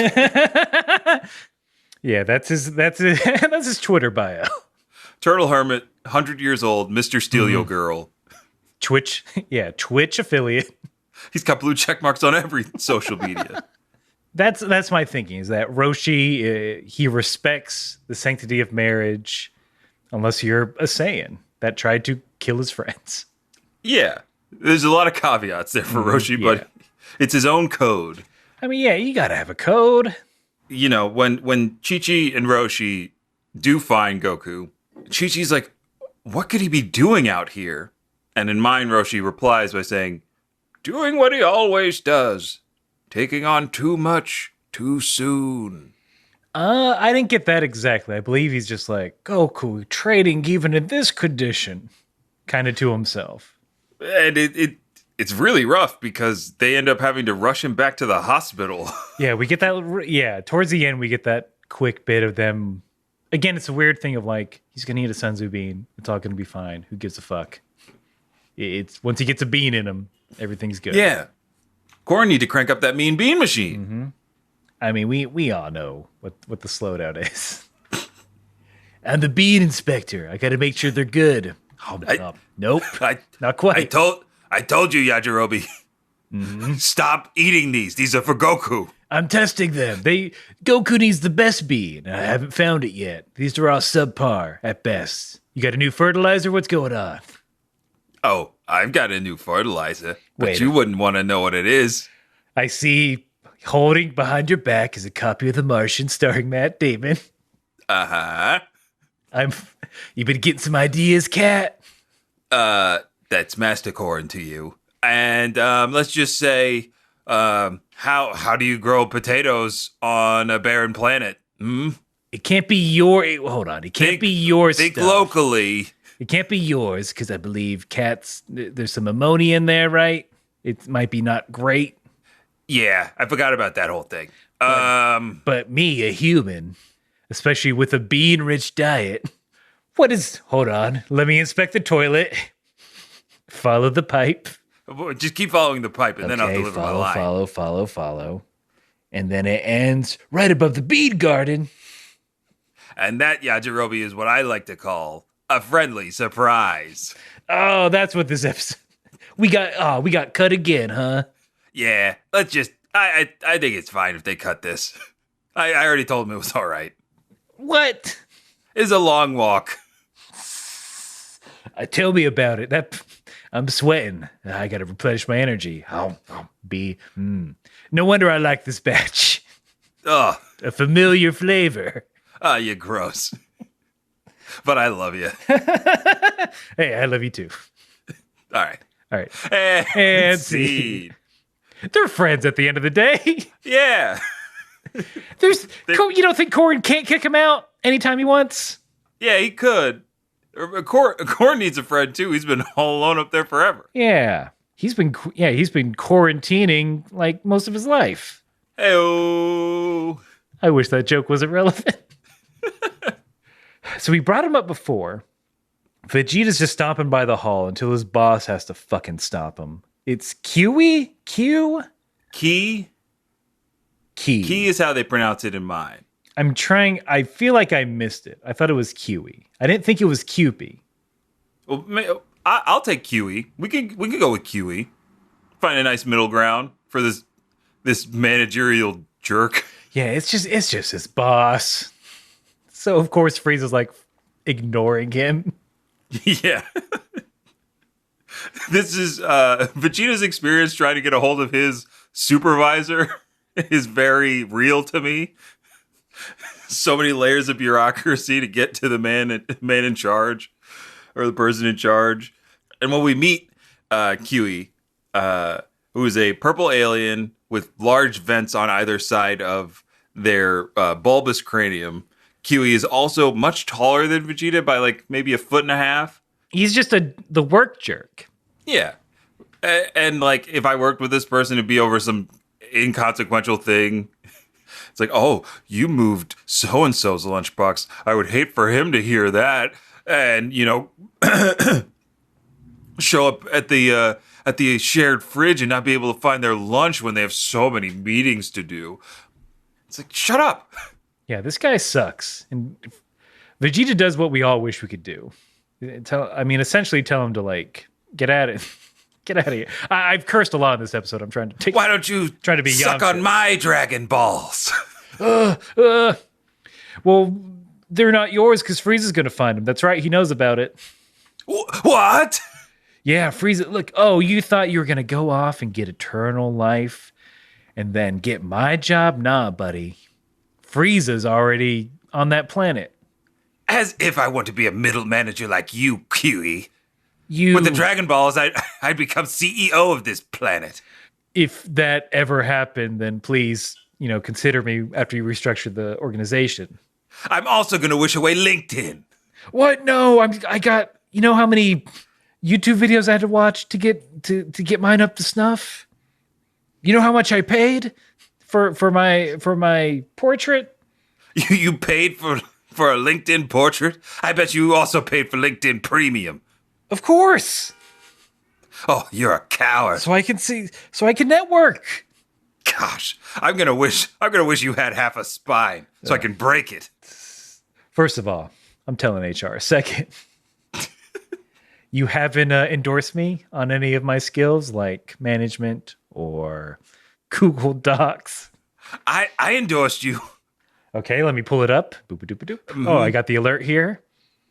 Yeah, that's his Twitter bio. Turtle Hermit, 100 years old, Mr. Steelio Girl. Twitch affiliate. He's got blue check marks on every social media. That's my thinking, is that Roshi, he respects the sanctity of marriage, unless you're a Saiyan that tried to kill his friends. Yeah, there's a lot of caveats there for Roshi, but it's his own code. I mean, yeah, you gotta have a code. You know, when Chi-Chi and Roshi do find Goku, Chi-Chi's like, what could he be doing out here? And in mine, Roshi replies by saying, doing what he always does. Taking on too much, too soon. I didn't get that exactly. I believe he's just like, Goku, trading even in this condition. Kind of to himself. And it's really rough because they end up having to rush him back to the hospital. Yeah, we get that. Yeah, towards the end, we get that quick bit of them. Again, it's a weird thing of like, he's going to eat a Senzu bean. It's all going to be fine. Who gives a fuck? It's once he gets a bean in him, everything's good. Yeah. Korin need to crank up that mean bean machine. Mm-hmm. I mean, we all know what the slowdown is. I'm the bean inspector. I got to make sure they're good. Nope, not quite. I told you, Yajirobe. Mm-hmm. Stop eating these. These are for Goku. I'm testing them. Goku needs the best bean. I haven't found it yet. These are all subpar at best. You got a new fertilizer? What's going on? Oh, I've got a new fertilizer, but you wouldn't want to know what it is. I see holding behind your back is a copy of The Martian starring Matt Damon. Uh-huh. You've been getting some ideas, Cat? That's Master Korin to you. And let's just say, how do you grow potatoes on a barren planet? It can't be your. Hold on. It can't be yours. Think locally. It can't be yours because I believe cats. There's some ammonia in there, right? It might be not great. Yeah, I forgot about that whole thing. But me, a human, especially with a bean-rich diet. What is? Hold on. Let me inspect the toilet. Follow the pipe. Just keep following the pipe, and then I'll deliver my line. Follow. And then it ends right above the bean garden. And that, Yajirobe, is what I like to call a friendly surprise. Oh, that's what this episode... We got cut again, huh? Yeah, let's just... I think it's fine if they cut this. I already told them it was all right. What? It's a long walk. Tell me about it. I'm sweating. I got to replenish my energy. No wonder I like this batch. Ugh. A familiar flavor. You're gross. but I love you. Hey, I love you too. All right. All right. And scene. They're friends at the end of the day. Yeah. You don't think Korin can't kick him out anytime he wants? Yeah, he could. Korin needs a friend too. He's been all alone up there forever. Yeah. He's been quarantining like most of his life. Hey-oh. I wish that joke wasn't relevant. So we brought him up before. Vegeta's just stomping by the hall until his boss has to fucking stop him. It's Kiwi? Q? Key? Key. Key is how they pronounce it in mine. I feel like I missed it. I thought it was Kiwi. I didn't think it was Cupie. Well, I'll take QE. We can go with QE. Find a nice middle ground for this managerial jerk. Yeah, it's just his boss. So of course Frieza's like ignoring him. Yeah. This is Vegeta's experience trying to get a hold of his supervisor is very real to me. So many layers of bureaucracy to get to the man in charge or the person in charge. And when we meet QE, who is a purple alien with large vents on either side of their bulbous cranium, QE is also much taller than Vegeta by like maybe a foot and a half. He's just the work jerk. Yeah. And like if I worked with this person, it'd be over some inconsequential thing. It's like, oh, you moved so-and-so's lunchbox. I would hate for him to hear that. And, show up at the shared fridge and not be able to find their lunch when they have so many meetings to do. It's like, shut up. Yeah, this guy sucks. And Vegeta does what we all wish we could do. Essentially tell him to, like, get at it. Get out of here. I've cursed a lot in this episode. I'm trying to take. Why don't you try to be suck Yamcha on my Dragon Balls? Well, they're not yours because Frieza's going to find them. That's right. He knows about it. What? Yeah, Frieza. Look, you thought you were going to go off and get eternal life and then get my job? Nah, buddy. Frieza's already on that planet. As if I want to be a middle manager like you, Kiwi. With the Dragon Balls, I'd become CEO of this planet. If that ever happened, then please, consider me after you restructure the organization. I'm also going to wish away LinkedIn. What? No, I got, how many YouTube videos I had to watch to get mine up to snuff? You know how much I paid for my portrait? You paid for a LinkedIn portrait? I bet you also paid for LinkedIn Premium. Of course. Oh, you're a coward. So I can network. Gosh, I'm gonna wish you had half a spine so I can break it. First of all, I'm telling HR. Second, you haven't endorsed me on any of my skills like management or Google Docs. I endorsed you. Okay, let me pull it up. Boop-a-doop-a-doop. Mm-hmm. Oh, I got the alert here.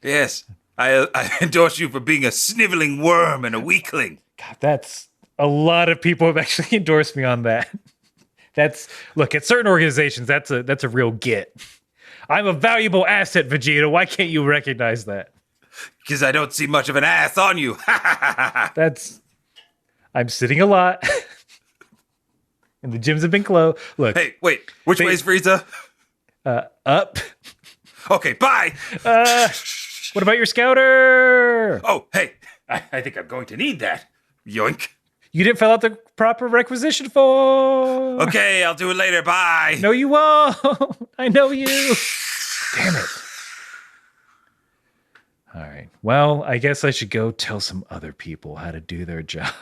Yes. I endorse you for being a sniveling worm and a weakling. God, that's a lot of people have actually endorsed me on that. Look, at certain organizations, that's a real get. I'm a valuable asset, Vegeta. Why can't you recognize that? Because I don't see much of an ass on you. I'm sitting a lot. And the gyms have been closed. Look. Hey, wait. Which way is Frieza? Up. Okay, bye. What about your scouter? Oh, hey, I think I'm going to need that. Yoink. You didn't fill out the proper requisition form. Okay, I'll do it later. Bye. No, you won't. I know you. Damn it. All right. Well, I guess I should go tell some other people how to do their job.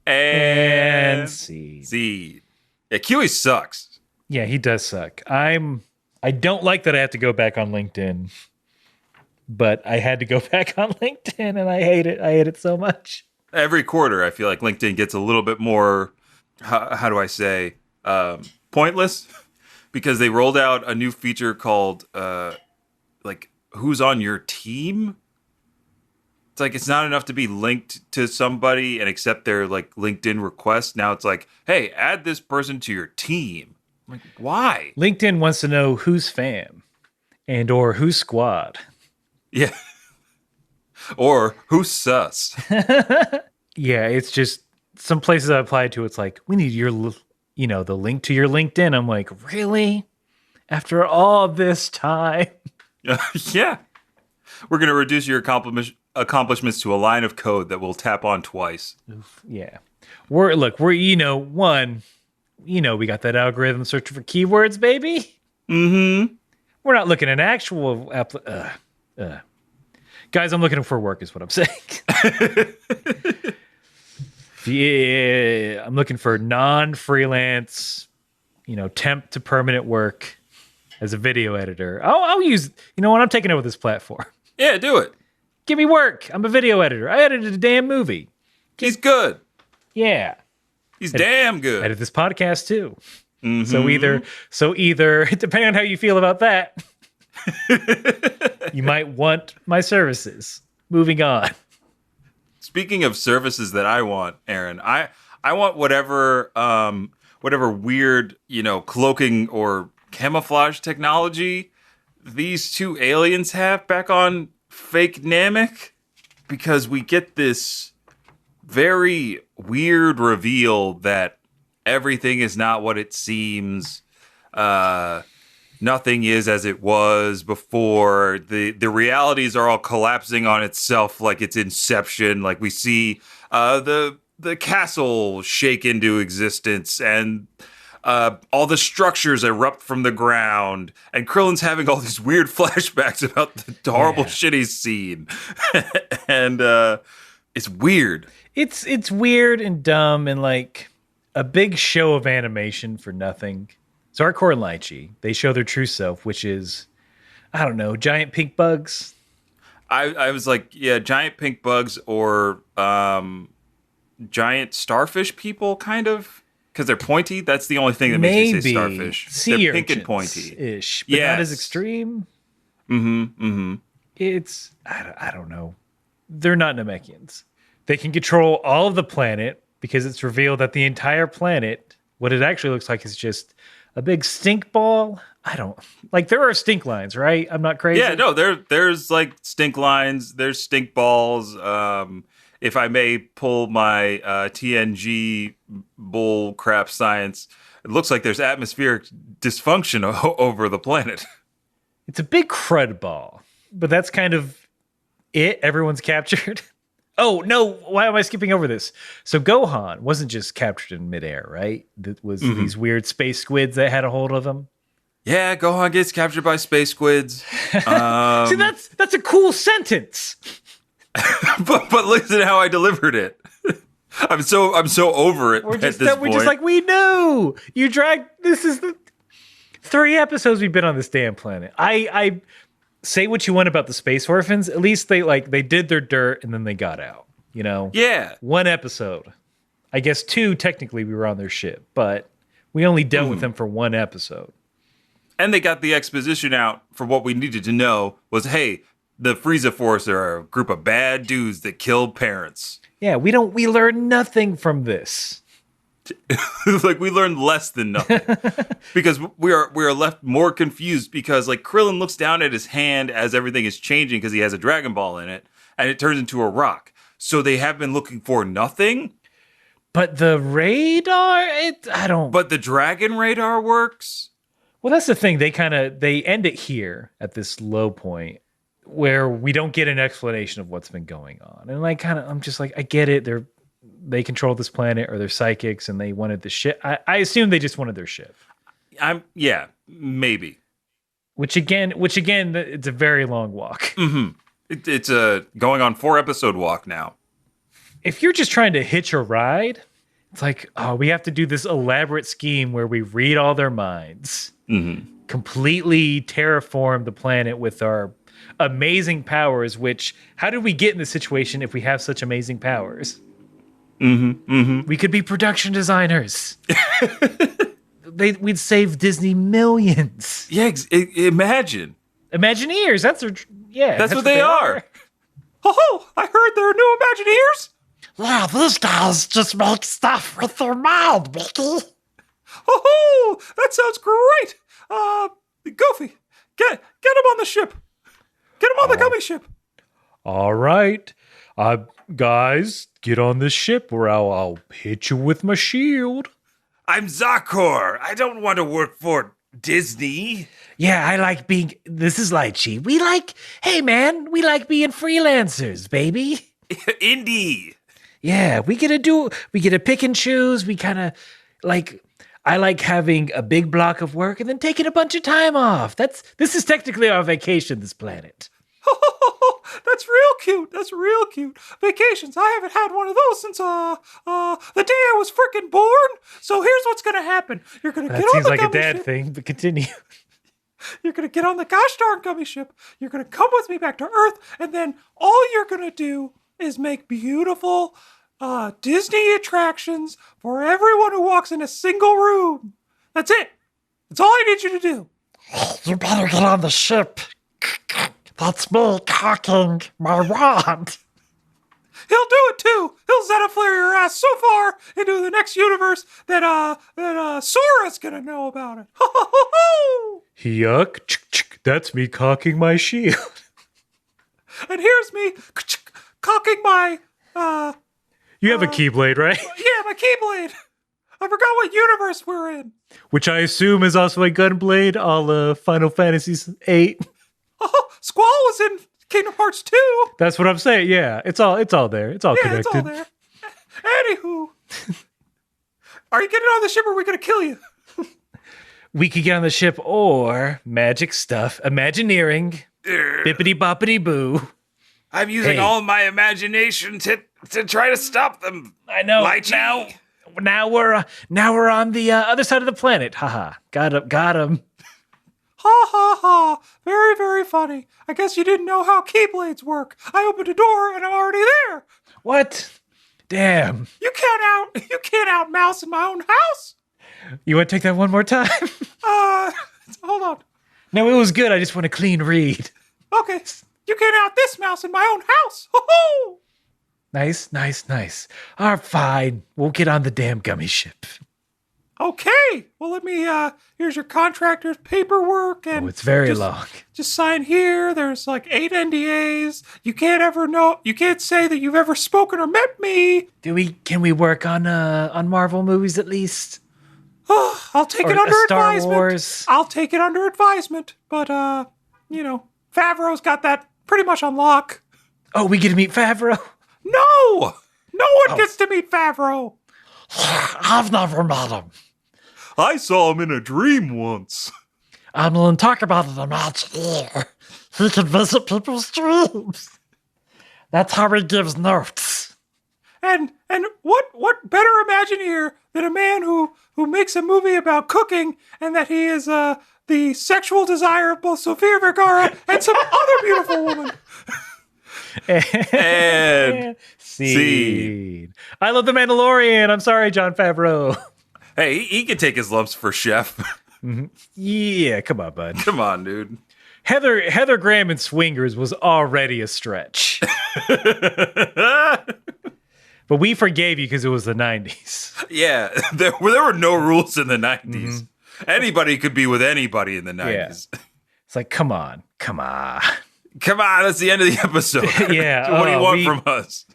And Seed. Yeah, Kiwi sucks. Yeah, he does suck. I don't like that I have to go back on LinkedIn, but I had to go back on LinkedIn and I hate it. I hate it so much. Every quarter, I feel like LinkedIn gets a little bit more, how do I say, pointless, because they rolled out a new feature called, who's on your team? It's like, it's not enough to be linked to somebody and accept their, LinkedIn request. Now it's like, hey, add this person to your team. I'm like, why? LinkedIn wants to know who's fam. And or who's squad? Yeah. Or who's sus? Yeah, it's just some places I applied to. It's like, we need the link to your LinkedIn. I'm like, really? After all this time? Yeah. We're going to reduce your accomplishments to a line of code that we'll tap on twice. Yeah. We got that algorithm searching for keywords, baby. Mm-hmm. We're not looking at actual guys, I'm looking for work is what I'm saying. Yeah, I'm looking for non-freelance, temp to permanent work as a video editor. I'll use, I'm taking over this platform. Yeah, do it. Give me work. I'm a video editor. I edited a damn movie. He's good. Yeah. He's damn good. Edit this podcast too. Mm-hmm. So either, depending on how you feel about that, you might want my services. Moving on. Speaking of services that I want, Aaron, I want whatever weird, cloaking or camouflage technology these two aliens have back on fake Namek, because we get this very weird reveal that everything is not what it seems. Nothing is as it was before. The realities are all collapsing on itself like it's Inception. Like we see the castle shake into existence, and all the structures erupt from the ground, and Krillin's having all these weird flashbacks about the horrible shit he's seen. And it's weird. It's weird and dumb and like a big show of animation for nothing. So our Korin and Lychee, they show their true self, which is, I don't know, giant pink bugs. I was like, yeah, giant pink bugs or giant starfish people, kind of, because they're pointy. That's the only thing that makes me say starfish. They're pink and pointy ish, but not as extreme. It's I don't know. They're not Namekians. They can control all of the planet because it's revealed that the entire planet, what it actually looks like, is just a big stink ball. There are stink lines, right? I'm not crazy. Yeah, no, there's like stink lines, there's stink balls. If I may pull my TNG bull crap science, it looks like there's atmospheric dysfunction over the planet. It's a big crud ball, but that's kind of it. Everyone's captured. Oh, no, why am I skipping over this? So Gohan wasn't just captured in midair, right? That was these weird space squids that had a hold of him. Yeah, Gohan gets captured by space squids. See, that's a cool sentence. but listen to how I delivered it. I'm so over it. We're just like, we knew you dragged. This is the 3 episodes we've been on this damn planet. I say what you want about the space orphans. At least they did their dirt and then they got out. Yeah. 1 episode. I guess 2 technically we were on their ship, but we only dealt with them for 1 episode. And they got the exposition out for what we needed to know was, hey, the Frieza Force are a group of bad dudes that killed parents. Yeah, we learned nothing from this. Like, we learned less than nothing. Because we are left more confused because, like, Krillin looks down at his hand as everything is changing because he has a Dragon Ball in it, and it turns into a rock. So they have been looking for nothing? But the radar, But the Dragon Radar works? Well, that's the thing. They end it here at this low point where we don't get an explanation of what's been going on. And I'm just like, I get it. They control this planet, or they're psychics, and they wanted the ship. I assume they just wanted their ship. Yeah, maybe. Which again, it's a very long walk. Mm-hmm. It's a going on 4 episode walk now. If you're just trying to hitch a ride, it's like, oh, we have to do this elaborate scheme where we read all their minds, completely terraform the planet with our amazing powers. Which, how did we get in this situation if we have such amazing powers? We could be production designers. We'd save Disney millions. Yeah, imagine. Imagineers. That's what they are. Oh, I heard there are new Imagineers. Yeah, these guys just make stuff with their mind, Mickey. Oh, that sounds great. Goofy, Get him on the ship. Get him on the gummy ship. All right. Guys, get on this ship or I'll hit you with my shield. I'm Zakor. I don't want to work for Disney. Yeah, I like being... This is Lychee. We like being freelancers, baby. Indie. Yeah, we get to pick and choose. We kind of I like having a big block of work and then taking a bunch of time off. This is technically our vacation, this planet. That's real cute. That's real cute. Vacations. I haven't had one of those since the day I was freaking born. So here's what's gonna happen. You're gonna get on the seems like a gummy dad ship. thing, but continue. You're gonna get on the gosh darn gummy ship. You're gonna come with me back to Earth, and then all you're gonna do is make beautiful Disney attractions for everyone who walks in a single room. That's it. That's all I need you to do. You better get on the ship. That's me cocking my wand. He'll do it too. He'll Zeniflare your ass so far into the next universe that Sora's gonna know about it. Ho ho ho ho! Yuck. That's me cocking my shield. And here's me cocking my You have a Keyblade, right? yeah, my Keyblade. I forgot what universe we're in. Which I assume is also a Gunblade, a la Final Fantasy VIII. Oh, Squall was in Kingdom Hearts 2. That's what I'm saying. Yeah, it's all there. It's all connected. It's all there. Anywho, are you getting on the ship or are we going to kill you? We could get on the ship or magic stuff, Imagineering, bippity boppity boo. I'm using all my imagination to try to stop them. I know. Lychee. Now we're on the other side of the planet. Haha. Got him. Ha ha ha. Very, very funny. I guess you didn't know how Keyblades work. I opened a door and I'm already there. What? Damn. You can't out mouse in my own house. You want to take that one more time? Hold on. No, it was good. I just want a clean read. Okay. You can't out this mouse in my own house. Ho ho. Nice. All right, fine. We'll get on the damn gummy ship. Okay. Well, let me, here's your contractor's paperwork. And It's very long. Just sign here. There's like 8 NDAs. You can't say that you've ever spoken or met me. Can we work on Marvel movies at least? Oh, I'll take it Or under Star advisement. Wars? I'll take it under advisement. But, Favreau's got that pretty much on lock. Oh, we get to meet Favreau? No one gets to meet Favreau. I've never met him. I saw him in a dream once. I'm going to talk about an Imagineer. He can visit people's dreams. That's how he gives notes. And what better Imagineer than a man who makes a movie about cooking and that he is the sexual desire of both Sofia Vergara and some other beautiful woman. And Scene. I love The Mandalorian. I'm sorry, Jon Favreau. Hey, he can take his lumps for chef. Yeah, come on, bud. Come on, dude. Heather Graham in Swingers was already a stretch. But we forgave you because it was the 90s. Yeah, there were no rules in the 90s. Mm-hmm. Anybody could be with anybody in the 90s. Yeah. It's like, come on. Come on, that's the end of the episode. Yeah. What do you want from us?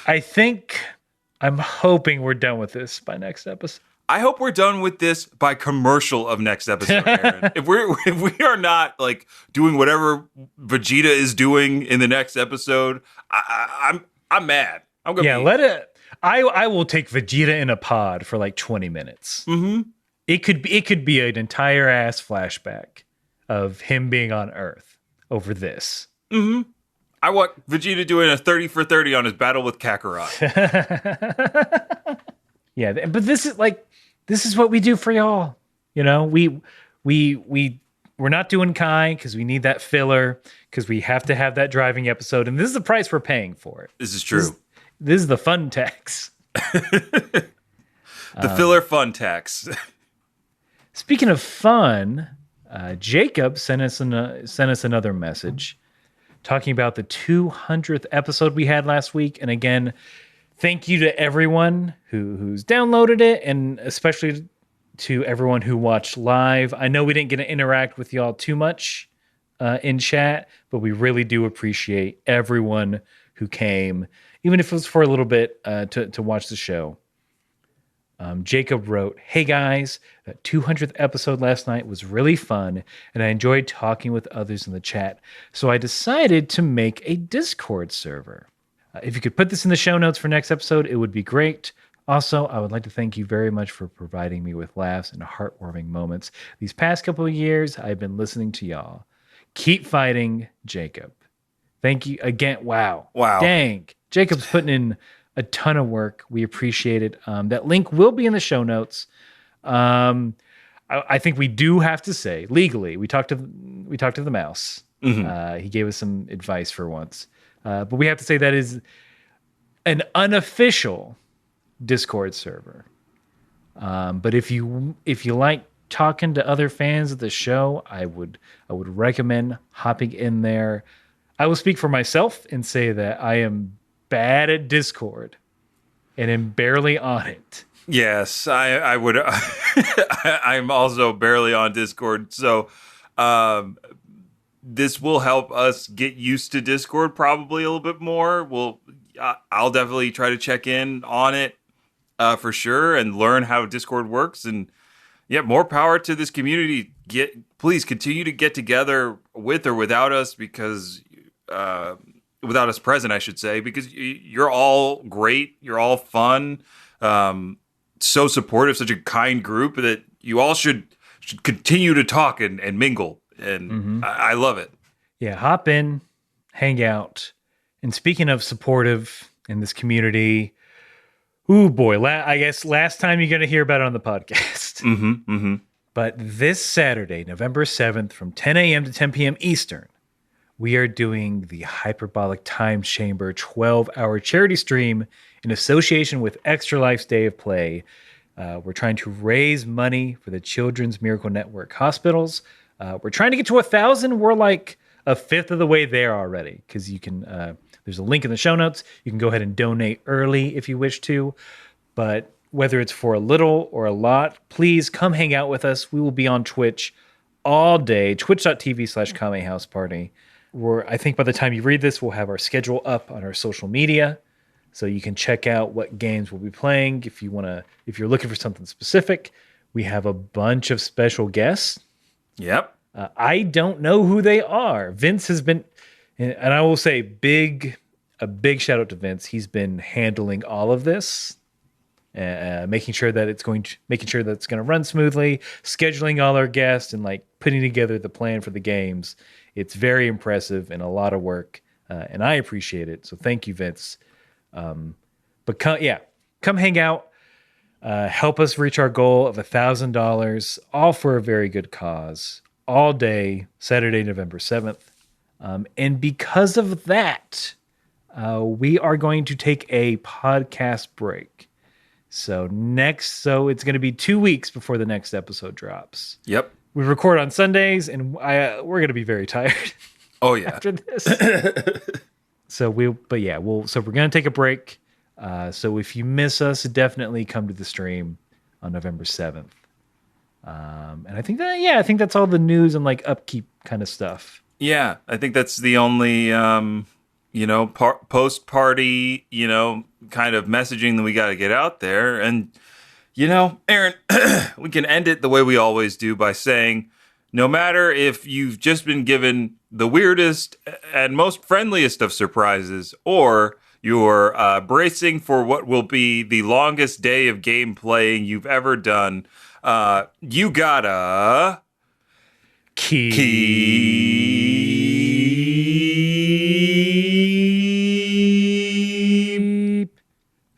I'm hoping we're done with this by next episode. I hope we're done with this by commercial of next episode, Aaron. if we are not like doing whatever Vegeta is doing in the next episode, I'm mad. I'm gonna let it. I will take Vegeta in a pod for like 20 minutes. Mm-hmm. It could be an entire ass flashback of him being on Earth over this. Mm-hmm. I want Vegeta doing a 30 for 30 on his battle with Kakarot. Yeah, but this is what we do for y'all. You know, we're not doing Kai because we need that filler because we have to have that driving episode, and this is the price we're paying for it. This is true. This is the fun tax. The filler fun tax. Speaking of fun, Jacob sent us another message talking about the 200th episode we had last week, and again, thank you to everyone who's downloaded it, and especially to everyone who watched live. I know we didn't get to interact with y'all too much in chat, but we really do appreciate everyone who came, even if it was for a little bit to watch the show. Jacob wrote, "Hey guys, that 200th episode last night was really fun, and I enjoyed talking with others in the chat, so I decided to make a Discord server. If you could put this in the show notes for next episode, it would be great. Also, I would like to thank you very much for providing me with laughs and heartwarming moments. These past couple of years, I've been listening to y'all. Keep fighting, Jacob." Thank you again. Wow. Dang. Jacob's putting in a ton of work. We appreciate it. That link will be in the show notes. I think we do have to say legally, we talked to the mouse. He gave us some advice for once, but we have to say that is an unofficial Discord server. But if you like talking to other fans of the show, I would recommend hopping in there. I will speak for myself and say that I am bad at Discord and am barely on it. Yes, I would. I'm also barely on Discord, so this will help us get used to Discord probably a little bit more. I'll definitely try to check in on it for sure and learn how Discord works. And yeah, more power to this community. Please continue to get together with or without us, because without us present, I should say, because you're all great. You're all fun. So supportive, such a kind group that you all should continue to talk and mingle. And I love it. Yeah, hop in, hang out. And speaking of supportive in this community, ooh boy, I guess last time you're going to hear about it on the podcast. But this Saturday, November 7th, from 10 a.m. to 10 p.m. Eastern, we are doing the Hyperbolic Time Chamber 12-hour charity stream in association with Extra Life's Day of Play. We're trying to raise money for the Children's Miracle Network hospitals. We're trying to get to 1,000. We're like a fifth of the way there already, because you can. There's a link in the show notes. You can go ahead and donate early if you wish to. But whether it's for a little or a lot, please come hang out with us. We will be on Twitch all day, twitch.tv/Kame House Party. I think by the time you read this, we'll have our schedule up on our social media, so you can check out what games we'll be playing. If you're looking for something specific, we have a bunch of special guests. Yep. I don't know who they are. Vince has been, and I will say a big shout out to Vince. He's been handling all of this, making sure that it's going to run smoothly, scheduling all our guests, and like putting together the plan for the games. It's very impressive and a lot of work, and I appreciate it. So thank you, Vince. But come hang out, help us reach our goal of $1,000, all for a very good cause, all day, Saturday, November 7th. And because of that, we are going to take a podcast break. So it's going to be 2 weeks before the next episode drops. Yep. We record on Sundays, and we're going to be very tired. Oh yeah. After this. So we're going to take a break. So if you miss us, definitely come to the stream on November 7th. And I think that's all the news and like upkeep kind of stuff. Yeah, I think that's the only post party, kind of messaging that we got to get out there. And Aaron, we can end it the way we always do by saying, no matter if you've just been given the weirdest and most friendliest of surprises, or you're bracing for what will be the longest day of game playing you've ever done, you gotta keep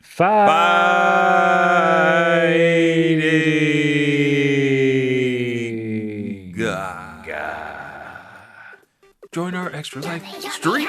fighting. Join our Extra Life stream.